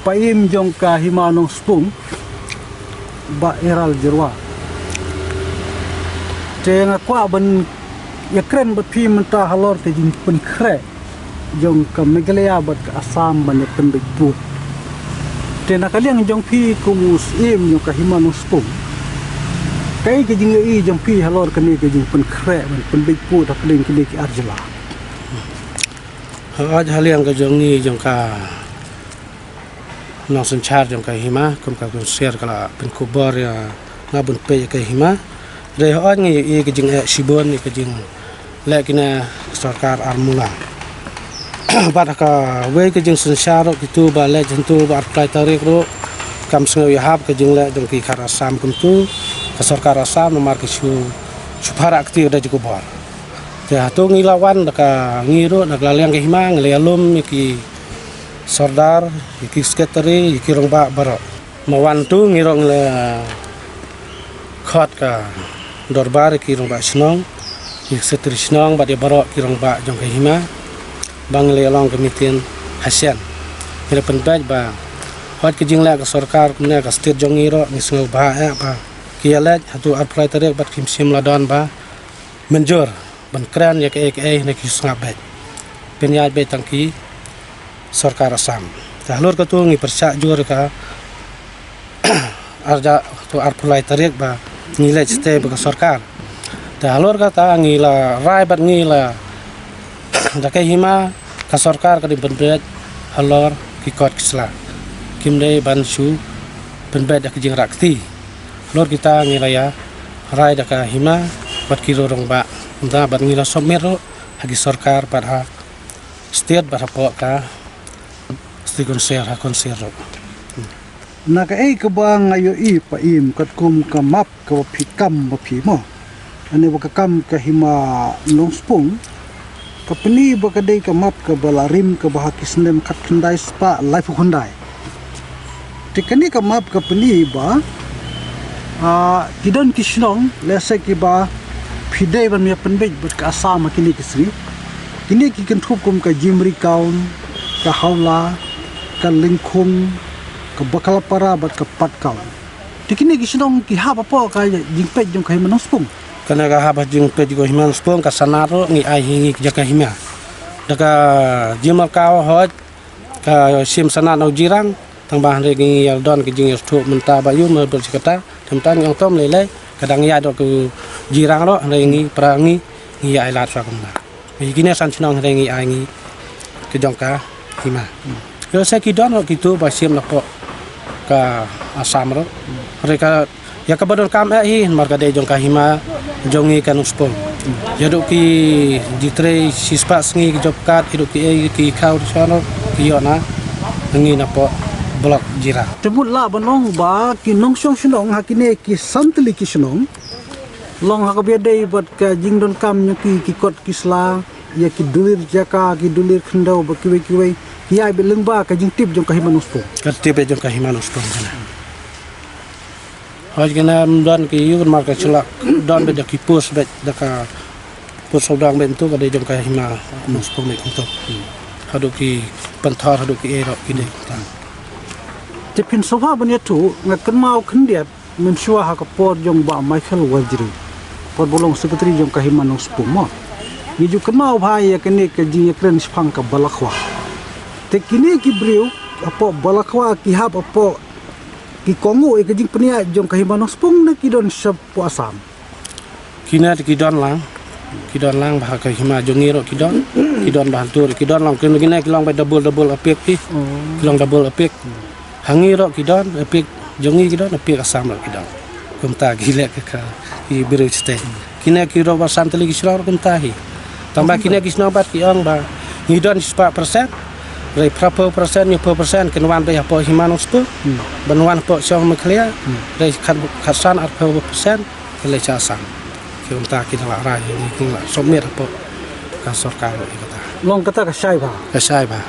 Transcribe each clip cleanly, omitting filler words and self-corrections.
paim jong ka himanong spung ba eral jirwa te nga kwa ban ya kren bat pi menta halor te jing pen kre jong ka Meghalaya bat ka Assam ban ya pen bikput te na kaliang jong pi kumus im jong ka himanong spung kai ke jing i jong pi halor kani ke jing pen kre ban pen bikput ta kling kini ki arjila आज haliang ka jong ni jong ka nong senchar jong ka hima kum ka share kala pen kubor ya ngabun pe ka hima re hoj ngi i ke jing shibon ni ke jing le kina sarkar armula bat ka we ke jing senchar kitu ba le jentu ba apply tarik ro kam sngo ya hab ke jing le jong ki khara sam kum tu ka sarkar asam nomar ke su supara aktif da kubor ya tu ngilawan daka ngiro dak laliang ke hima ngelialum iki sordar iki sekretari iki rongba baro mawan tu ngiro ngele khot ka dorbar iki rongba snong iki sekretari snong ba de baro ki rongba jong ke hima bang lealong kemitin hasian ngere pentaj ba hot ke jingla ka sarkar ne ka state jong ngiro ngisngo ba ba kialet hatu apply tarik bat kim sim ladon ba menjur ban kran ya ke ne ki sngabet penyaj be tangki sarkar Assam tahlur ka tu ngi persa jur ka arja tu apply tarik ba ngile ste ba sarkar tahlur ka ta ngila rai bat ngila da ke hima ka sarkar ka di benbet halor ki kot kisla kimde ban su benbet da ke jing rakti lor kita ngila ya rai da ka hima bat ki rorong ba da bat ngila somero hagi sarkar pada state pada po ka sti konser ha konser na ka ei ka ba ngayo i pa im kat kum ka map ka phikam ba phi mo ane ba ka kam ka hima nong spung ka pni ba ka dei ka map ka balarim ka ba kisnem khat khandai spa life hundai tikani ka map ka pni ba kidon kishnong lese ki ba phidai ban me penbej bat ka Assam kini kisri kini ki kan thup kum ka Jimri kaun ka Hawla ka Lingkhung ka Bakalapara bat ka Patkaun tikini kisnong ki ha pa po ka jingpej jong kai manong spung kana ga haba jing pe go himan spong ka sanaro ngi ai hingi jaka hima daga jimal kaw hoj ka sim sana no jirang tang bah re ngi yal don ki jing thu menta ba yu me ber sikata temtan yang tom lele kadang ya do ku jirang ro re ngi prangi ngi ai lat sa kumna gini san chnong re ngi ai ngi ki jong ka hima yo sa ki don ro ki tu ba sim na po ka Assam ro re ka ya ka badon kam hi marga de jong ka hima jongi kan uspong jadu ki jitre sispa sngi job card hidup ki kau sono ki yona ngi na po blok jira tebut la banong ba ki nong song shnong hakine ki santli ki shnong long ha ka bedai bat ka jingdon kam nyaki ki kot kisla ya ki dulir jaka ki dulir khandau ba ki ki ya be lengba ka jing tip jong ka hima uspong ka tip jong ka hima uspong kana hoj gena don ki yun marka chula don be ki pus be daka pus odang be tu ka de jong ka hima uspong me kunto hadu ki panthar hadu ki ero ki de te pin sofa ban tu ngakan mau khndiat men shua ha ka por jong ba Michael Wajri por bolong secretary jong ka hima uspong mo ni ju kan mau bhai ya kene ka jing kren sphang ka balakhwa te kini ki briu apo balakhwa ki hab apo ki kongo e kajing penia jong ka hima spung na ki don sap po Assam kina ki don lang bah ka hima jongi ro ki don bah tur ki don lang kin gina ki lang ba double apik ki long double apik hangi ro ki don apik jongi ki don apik Assam ro ki don kumta gile ka i biru ste kina ki ro ba santali ki sro kumta hi tambah kina ki sno bat ki ong ba ni don 4% rồi proper persen như persen kan wan be apa himano stu banwan po so Meghalaya rồi khasan ar persen le cha sam ki unta ki la ra ni ki la somir po ka sarkar kata long kata ka sai ba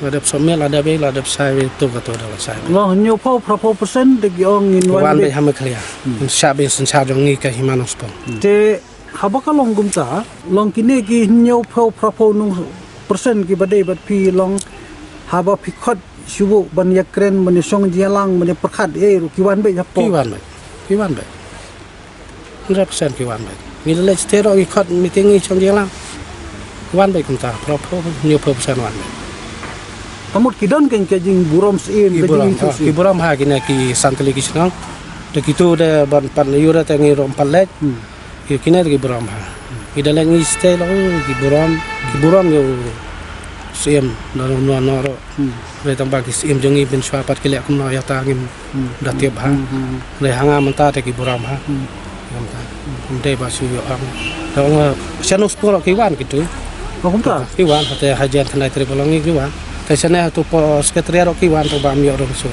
ada somir ada be ada sai tu kata ada sai long nyu po proper persen de ong in wan be Meghalaya sha be sen cha jong ni ka himano stu te habaka long gumta long kine ki nyu po proper nung persen ki badai bat pi long haba pi khot subuh ban yakren ban song jialang ban perkhat ru kiwan be japo kiwan baik 100% kiwan baik ni le stero i khot meeting i chong jialang kiwan baik kunta propo new percent wan baik kamut kidon ken ke jing burom sein ke jing ki buram ha kina ki santali ki snang de kitu de ban pan yura te ngi rom palet ki kina ki buram ha ki daleng i stelo ki buram yo sim dalam no re tambah ki sim jongi bin swapat ki le kum no ya ta ngim da tiap ha le hanga menta te ki buram ha de ba su yo ang dong chanus poro ki wan kitu kumta ki wan hate hajan kanai tri bolongi ki wan te sana tu po sekretariat ki wan to ba mi ro su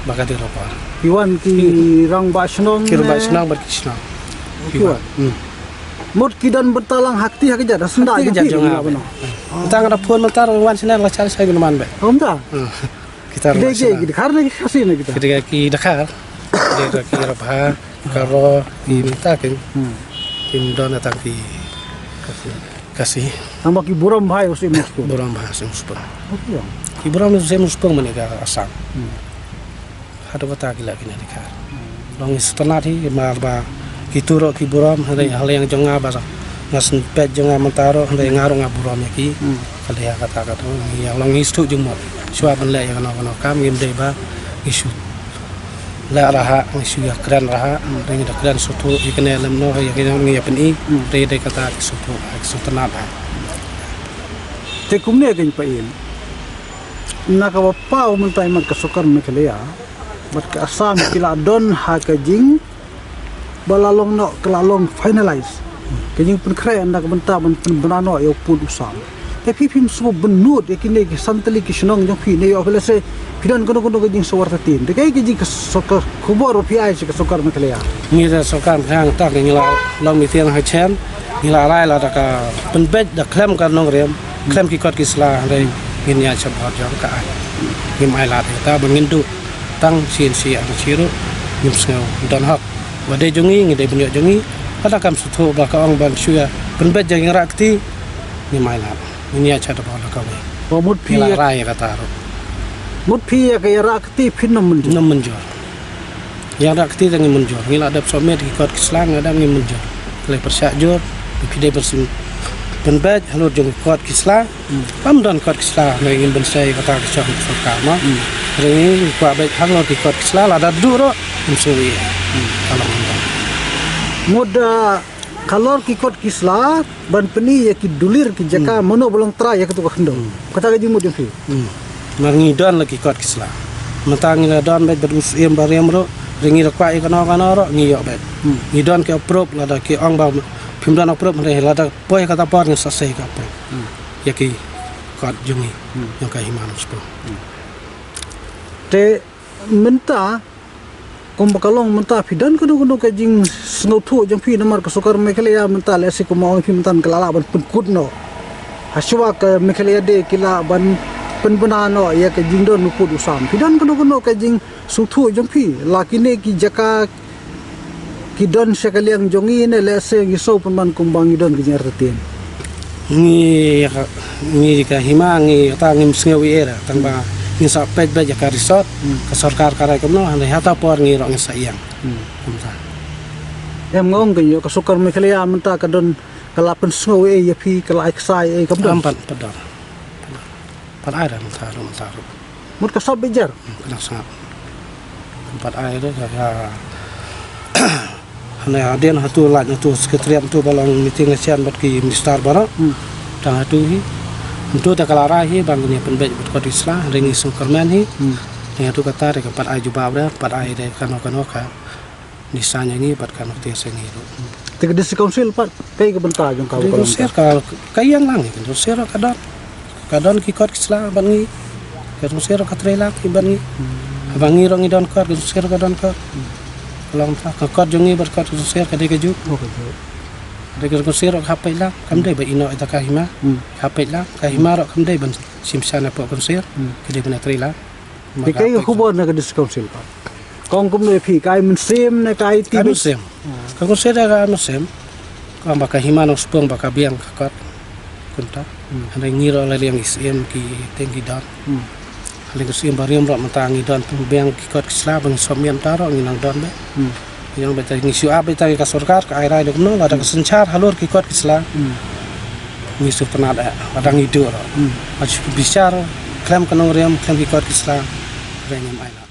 bakati ro pa kiwan ki rang ba snong ki ba snang ber ki snang kiwan mut kidan bertalang hakti hakja da senda ki jang apa tang ada phone mentar wan sana la chal sai man be kumta kita ro de karena kasih kita ketika ki Dakar dia ki rabha karo ki minta ken kim don atang ki kasih tambah ki buram bhai usi musko buram bahasa muspang ki buram usi muspang menega asang hado bata gila kina Dakar long setenat hi marba ki turo ki buram hal yang jonga basa ngasen pet jonga mentaro hal ngaro ngaburam ki kali ya kata yang long istu jumot suap le yang no kam ngim de ba isu la raha isu ya kran raha dengan da kran sutu ikene lem no ya kene ngi pen i de kata sutu setenat te kumne gen pain naka pau mun tai mat kasukar mekelea bat ka asam kila don ha ka jing balalong no kelalong finalize ka jing pen kre anda ka benta ban pen banano yo pun usam te pipim so benut ekine ki santali ki snong jong fi ne yo velese pidan kono kono ka jing sawarta tin de kai ki jing kasukar khubor pi ai ka kasukar mekelea ni da sokar hang tak ngila long mi tiang ha chen ngila rai la da ka pen bet da klem ka nong rem klem ki kot ki sla re ngin ya chabot jong ka ai ngim ai la ta bangin du tang sin si an chiru ngim sngo don hak wade jongi ngi de bunyo jongi ada kam sutho ba ka ong ban shuya pen bet jang rakti ngim ai la ngin ya chabot ka we mut pi ngila rai ka ta ro mut pi ya ka rakti pinam mun nam menjor yang rakti dengan menjor ngila ada somet ki kot ki sla ngada ngim menjor le persyak jor pide bersim penbaj halur jong kot kisla pam don kot kisla ngin bensai kata kisah kama ring kwa baik halur di kot kisla la da duro msui kalau moda kalor ki kot kisla ban peni ya ki dulir ki jaka mono bolong tra ya ketu khendo kata ga jimud fi mangi don lagi kot kisla mentang ila don baik berus em barem ro ringi kwa ikano ro ngi yo baik ngi don ke prop la da ki ong ba pimdan aprop mere lada poi kata par ngi sasai ka aprop yaki kot jungi yang ka himanus po te menta kom bakalong menta pidan kudu ka jing snothu jang pi namar ka sukar mekelea menta le se ko mau pi mentan kelala ban pun no haswa ka mekelea de kila ban penbenano ya ka jing don nuput usam pidan kudu ka jing suthu jang pi lakine ki jaka kidon sekaliang jongi ne lese ngiso penman kumbang idon ginyar tetin ngi ka hima ngi ta ngim sngewi era tangba ngi sa pet ba ka resort ka sarkar karai komno hande hata por ngi ro ngi sayang em ngong ge yo ka sukar mekelea menta ka don kalapen sngewi ya pi kala eksai kamdon ampat pedar pat air mentaru mut ka sob bejar kena sangat tempat air ka hane aden hatu laj hatu sekretariat tu balong meeting asian bat ki minister bara tang hatu hi untuk ta kalara hi bang ni penbet kot isla ringi sukarman hi ni hatu kata re pat ai juba bra pat ai de kano ka nisanya ni pat kano te sengi ro te ke disi council pat kai ke benta jong ka ko ser ka kayang lang ni ser kadon ki kot isla bang ni ka ser ka trela ki bang ni bangi ro ngi don kot ser ka don kot long ta kot jongi berkat ser ka de ke ju de ke ser ka pai la kam de ba ino ita ka hima ka pai la ka hima ro kam de ban simsana po kon ser ke de bana trela te kai khubor na ke disi council pat kong kum ne phi kai min sem ne kai ti sem ka kon ser ka no sem ka ba ka hima no spong ba ka biang ka kot kunta ande ngiro la yang isem ki tengi dan Haling kusim barium rak mentangi don tu beng kikot kisla bang somian taro nginang don be. Yang beta ngisi beta ka sarkar ka airai dok no ada kesencar halur kikot kisla. Ngisi penada adang hidup. Macam bicara klaim kanong riam klaim kikot kisla. Renyam ai.